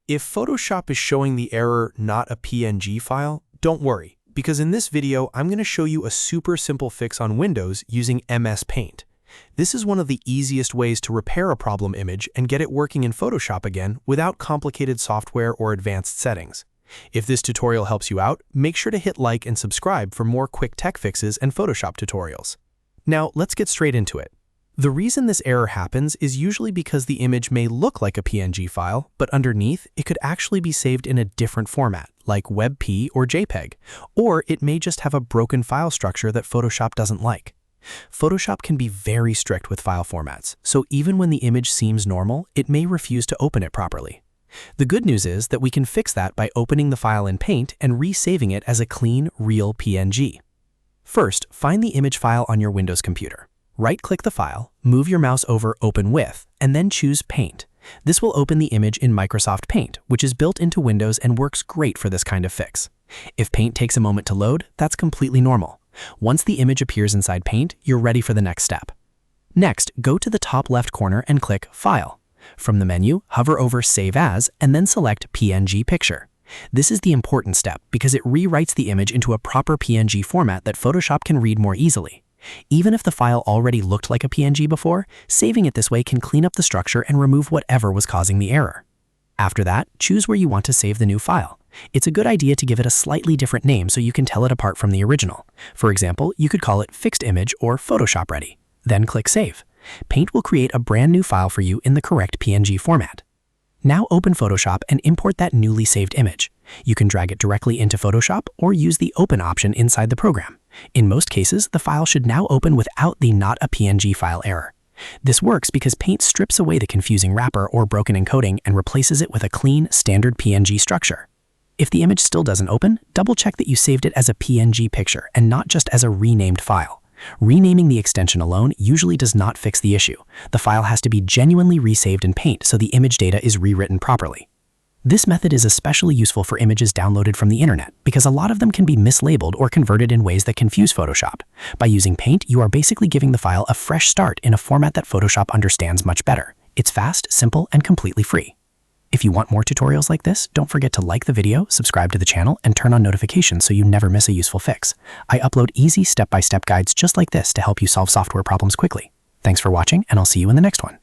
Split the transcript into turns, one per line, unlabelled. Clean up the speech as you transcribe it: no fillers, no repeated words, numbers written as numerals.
If Photoshop is showing the error not a PNG file, don't worry, because in this video, I'm going to show you a super simple fix on Windows using MS Paint. This is one of the easiest ways to repair a problem image and get it working in Photoshop again without complicated software or advanced settings. If this tutorial helps you out, make sure to hit like and subscribe for more quick tech fixes and Photoshop tutorials. Now, let's get straight into it. The reason this error happens is usually because the image may look like a PNG file, but underneath, it could actually be saved in a different format, like WebP or JPEG, or it may just have a broken file structure that Photoshop doesn't like. Photoshop can be very strict with file formats, so even when the image seems normal, it may refuse to open it properly. The good news is that we can fix that by opening the file in Paint and resaving it as a clean, real PNG. First, find the image file on your Windows computer. Right-click the file, move your mouse over Open With, and then choose Paint. This will open the image in Microsoft Paint, which is built into Windows and works great for this kind of fix. If Paint takes a moment to load, that's completely normal. Once the image appears inside Paint, you're ready for the next step. Next, go to the top left corner and click File. From the menu, hover over Save As, and then select PNG Picture. This is the important step because it rewrites the image into a proper PNG format that Photoshop can read more easily. Even if the file already looked like a PNG before, saving it this way can clean up the structure and remove whatever was causing the error. After that, choose where you want to save the new file. It's a good idea to give it a slightly different name so you can tell it apart from the original. For example, you could call it Fixed Image or Photoshop Ready. Then click Save. Paint will create a brand new file for you in the correct PNG format. Now open Photoshop and import that newly saved image. You can drag it directly into Photoshop or use the Open option inside the program. In most cases, the file should now open without the Not a PNG file error. This works because Paint strips away the confusing wrapper or broken encoding and replaces it with a clean, standard PNG structure. If the image still doesn't open, double-check that you saved it as a PNG picture and not just as a renamed file. Renaming the extension alone usually does not fix the issue. The file has to be genuinely resaved in Paint so the image data is rewritten properly. This method is especially useful for images downloaded from the internet because a lot of them can be mislabeled or converted in ways that confuse Photoshop. By using Paint, you are basically giving the file a fresh start in a format that Photoshop understands much better. It's fast, simple, and completely free. If you want more tutorials like this, don't forget to like the video, subscribe to the channel, and turn on notifications so you never miss a useful fix. I upload easy step-by-step guides just like this to help you solve software problems quickly. Thanks for watching, and I'll see you in the next one.